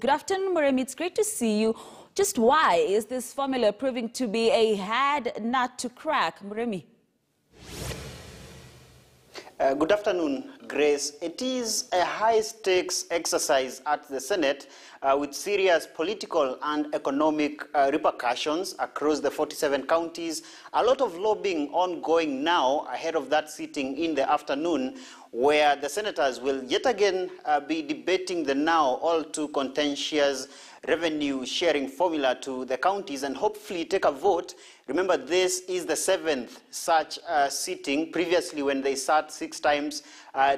Good afternoon, Muremi. It's great to see you. Just why is this formula proving to be a hard nut to crack, Muremi? Good afternoon, Grace. It is a high-stakes exercise at the Senate with serious political and economic repercussions across the 47 counties. A lot of lobbying ongoing now ahead of that sitting in the afternoon, where the senators will yet again be debating the now all too contentious revenue sharing formula to the counties and hopefully take a vote. Remember, this is the 7th such sitting. Previously, when they sat 6 times,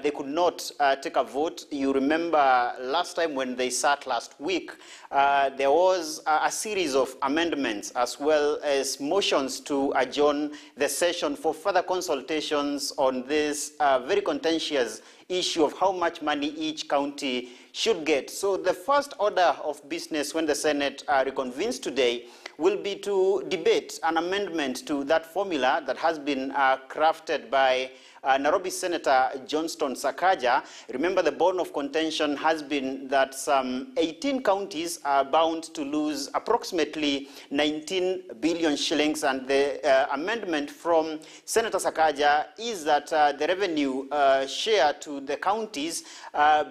they could not take a vote. You remember last time when they sat last week, there was a series of amendments as well as motions to adjourn the session for further consultations on this very contentious issue of how much money each county should get. So the first order of business when the Senate reconvenes today will be to debate an amendment to that formula that has been crafted by Nairobi Senator Johnston Sakaja. Remember, the bone of contention has been that some 18 counties are bound to lose approximately 19 billion shillings, and the amendment from Senator Sakaja is that the revenue share to the counties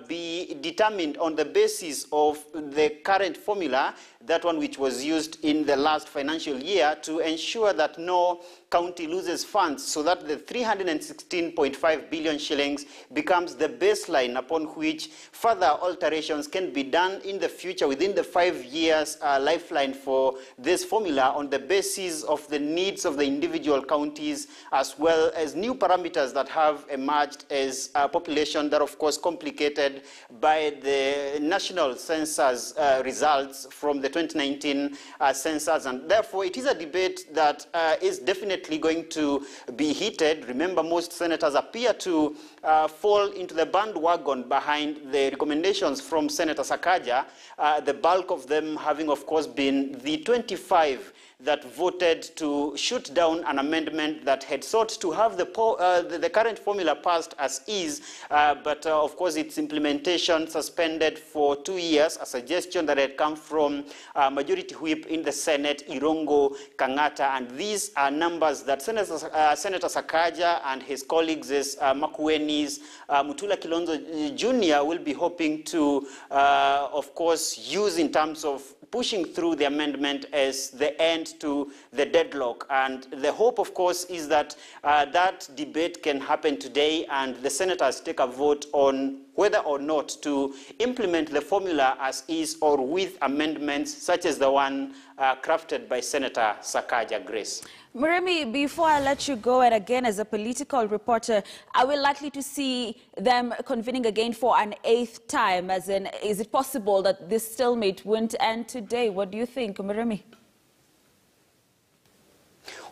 be determined on the basis of the current formula, that one which was used in the last financial year, to ensure that no county loses funds, so that the 316.5 billion shillings becomes the baseline upon which further alterations can be done in the future within the 5 years lifeline for this formula on the basis of the needs of the individual counties, as well as new parameters that have emerged as population that, of course, complicated by the national census results from the 2019 census. And therefore, it is a debate that is definitely going to be heated. Remember, most senators appear to fall into the bandwagon behind the recommendations from Senator Sakaja, the bulk of them having, of course, been the 25 that voted to shoot down an amendment that had sought to have the current formula passed as is, but of course its implementation suspended for 2 years, a suggestion that had come from Majority Whip in the Senate, Irongo Kangata. And these are numbers that Senator Sakaja and his colleagues as Makueni's Mutula Kilonzo Jr. will be hoping to, of course, use in terms of pushing through the amendment as the end to the deadlock. And the hope, of course, is that that debate can happen today and the senators take a vote on whether or not to implement the formula as is or with amendments such as the one crafted by Senator Sakaja. Grace. Muremi, before I let you go, and again as a political reporter, are we likely to see them convening again for an 8th time? As in, is it possible that this stalemate won't end today? What do you think, Muremi?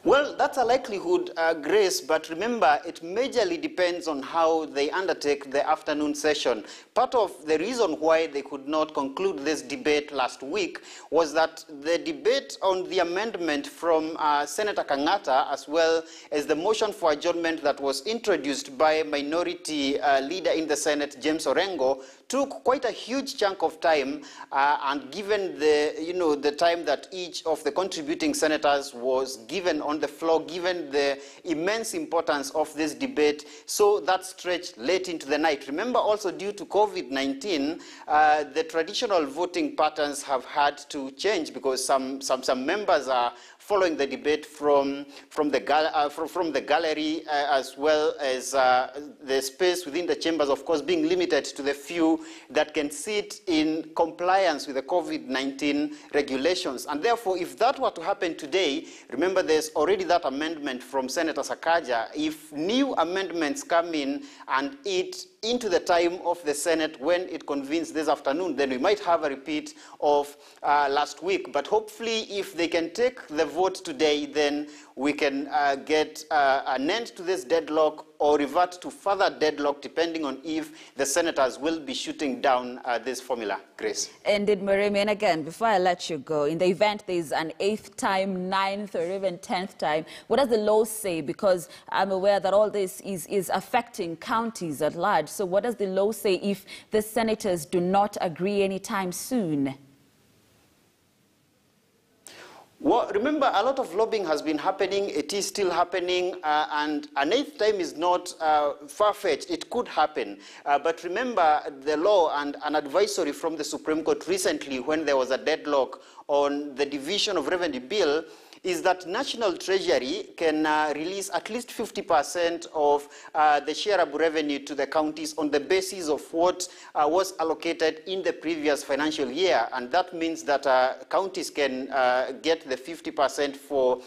Well, that's a likelihood, Grace, but remember, it majorly depends on how they undertake the afternoon session. Part of the reason why they could not conclude this debate last week was that the debate on the amendment from Senator Kangata, as well as the motion for adjournment that was introduced by Minority Leader in the Senate, James Orengo, took quite a huge chunk of time, and given the, the time that each of the contributing senators was given on the floor, given the immense importance of this debate, so that stretched late into the night. Remember, also due to COVID-19, the traditional voting patterns have had to change because some members are following the debate from the gallery, as well as the space within the chambers, of course, being limited to the few that can sit in compliance with the COVID-19 regulations. And therefore, if that were to happen today, remember there's already that amendment from Senator Sakaja. If new amendments come in and eat into the time of the Senate when it convenes this afternoon, then we might have a repeat of last week. But hopefully, if they can take the vote today, then we can get an end to this deadlock or revert to further deadlock, depending on if the senators will be shooting down this formula. Grace. Indeed, Marimi, and again, before I let you go, in the event there's an 8th time, 9th, or even 10th time, what does the law say? Because I'm aware that all this is affecting counties at large. So what does the law say if the senators do not agree anytime soon? Well, remember, a lot of lobbying has been happening. It is still happening, and an 8th time is not far-fetched. It could happen. But remember, the law and an advisory from the Supreme Court recently, when there was a deadlock on the division of revenue bill, is that National Treasury can release at least 50% of the shareable revenue to the counties on the basis of what was allocated in the previous financial year. And that means that counties can get the 50% for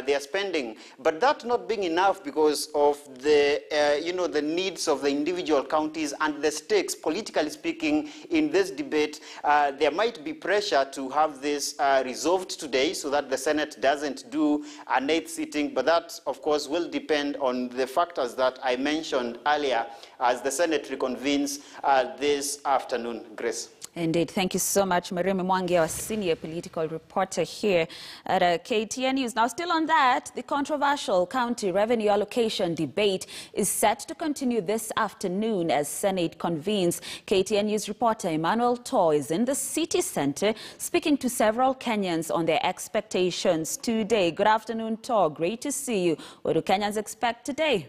their spending. But that not being enough because of the, the needs of the individual counties and the stakes, politically speaking, in this debate, there might be pressure to have this resolved today so that the Senate doesn't do an 8th sitting, but that, of course, will depend on the factors that I mentioned earlier as the Senate reconvenes this afternoon. Grace. Indeed. Thank you so much, Marimi Mwangi, our senior political reporter here at KTN News. Now, still on that, the controversial county revenue allocation debate is set to continue this afternoon as Senate convenes. KTN News reporter Emmanuel Toh is in the city centre speaking to several Kenyans on their expectations today. Good afternoon, Toh. Great to see you. What do Kenyans expect today?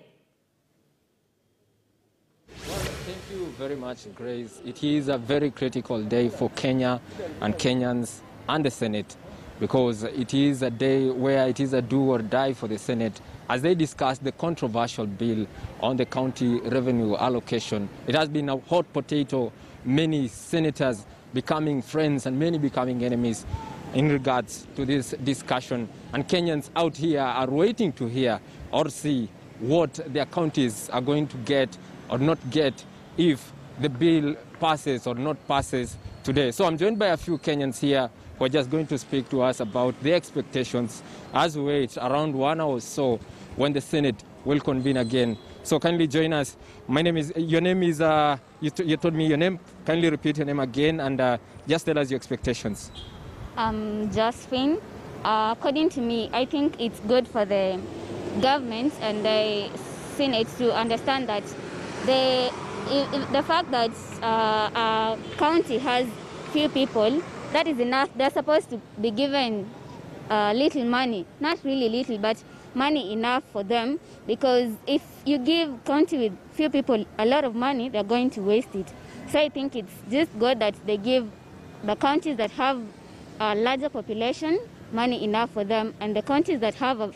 Thank you very much, Grace. It is a very critical day for Kenya and Kenyans and the Senate because it is a day where it is a do or die for the Senate as they discuss the controversial bill on the county revenue allocation. It has been a hot potato, many senators becoming friends and many becoming enemies in regards to this discussion. And Kenyans out here are waiting to hear or see what their counties are going to get or not get if the bill passes or not passes today. So I'm joined by a few Kenyans here who are just going to speak to us about their expectations as we wait around 1 hour or so when the Senate will convene again. So kindly join us. Your name is, you told me your name. Kindly repeat your name again and just tell us your expectations. Josephine. According to me, I think it's good for the government and the Senate to understand that the fact that a county has few people, that is enough. They're supposed to be given little money, not really little, but money enough for them, because if you give county with few people a lot of money, they're going to waste it. So I think it's just good that they give the counties that have a larger population money enough for them, and the counties that have a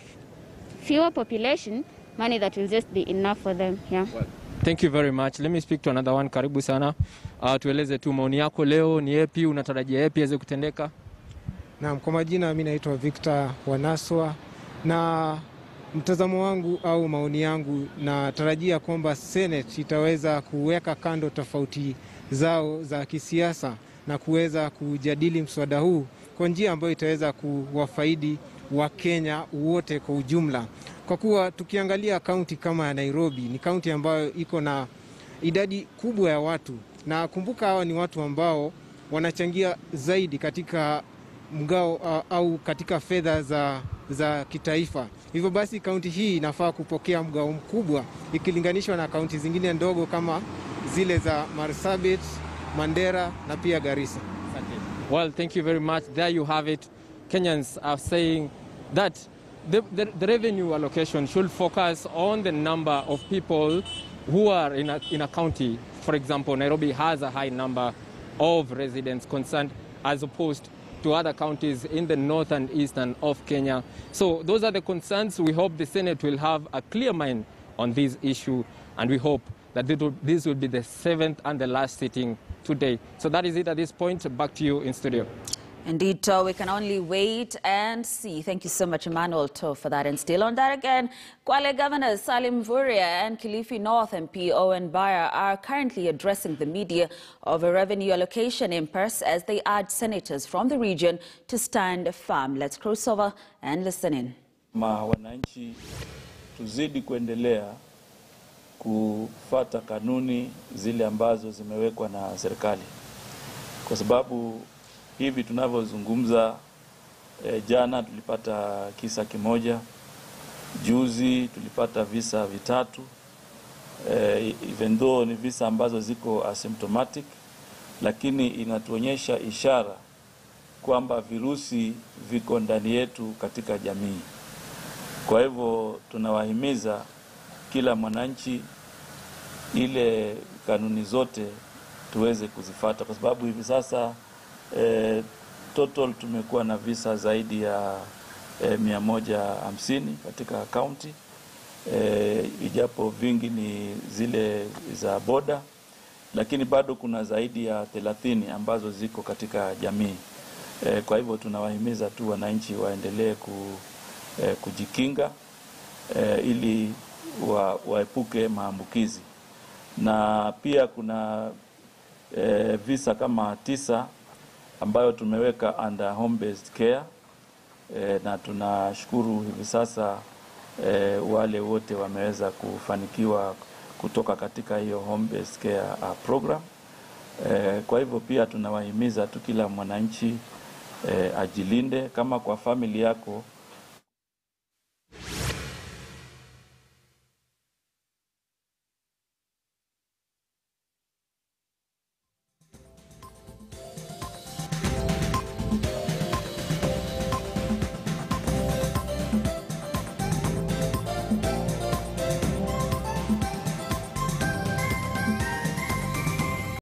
fewer population, money that will just be enough for them. Yeah. Well, thank you very much. Let me speak to another one. Karibu sana. Tueleze tu maoni yako leo ni yapi, unatarajia yapi yaweze kutendeka? Naam, kwa majina mimi naitwa Victor Wanaswa, na mtazamo wangu au maoni yangu, natarajia kwamba Senate itaweza kuweka kando tofauti zao za kisiasa na kuweza kujadili mswada huu kwa njia ambayo itaweza kuwafaidi wa Kenya wote kwa ujumla. Kwa kuwa tukiangalia kaunti kama ya Nairobi, ni kaunti ambayo iko na idadi kubwa ya watu, na kumbuka hawa ni watu ambao wanachangia zaidi katika mgao au katika fedha za kitaifa. Hivyo basi kaunti hii inafaa kupokea mgao mkubwa ikilinganishwa na kaunti zingine ndogo kama zile za Marsabit, Mandera na pia Garissa. Well, thank you very much. There you have it. Kenyans are saying that the revenue allocation should focus on the number of people who are in a county. For example, Nairobi has a high number of residents concerned as opposed to other counties in the north and eastern of Kenya. So those are the concerns. We hope the Senate will have a clear mind on this issue, and we hope that this will be the 7th and the last sitting today. So that is it at this point. Back to you in studio. Indeed, Toh, we can only wait and see. Thank you so much, Emmanuel Toh, for that. And still on that again, Kwale Governors Salim Vuria and Kilifi North MP Owen Baya are currently addressing the media of a revenue allocation impasse as they urge senators from the region to stand firm. Let's cross over and listen in. Wananchi tuzidi kuendelea kufuata kanuni zile ambazo zimewekwa na serikali. kwa sababu hivi tunavyozungumza, jana tulipata kisa kimoja, juzi tulipata visa vitatu, even though ni visa ambazo ziko asymptomatic, lakini inatuonyesha ishara kwamba virusi viko ndani yetu katika jamii. Kwa hivyo tunawahimiza kila mwananchi ile kanuni zote tuweze kuzifuata, kwa sababu hivi sasa total tumekuwa na visa zaidi ya 150 katika county, ijapo vingi ni zile za boda, lakini bado kuna zaidi ya 30 ambazo ziko katika jamii. Kwa hivyo tunawahimiza tu wananchi waendelee kujikinga ili waepuke maambukizi. Na pia kuna visa kama 9 ambayo tumeweka under home based care, na tunashukuru hivi sasa wale wote wameweza kufanikiwa kutoka katika hiyo home based care program. Kwa hivyo pia tunawahimiza tu kila mwananchi ajilinde. Kama kwa family yako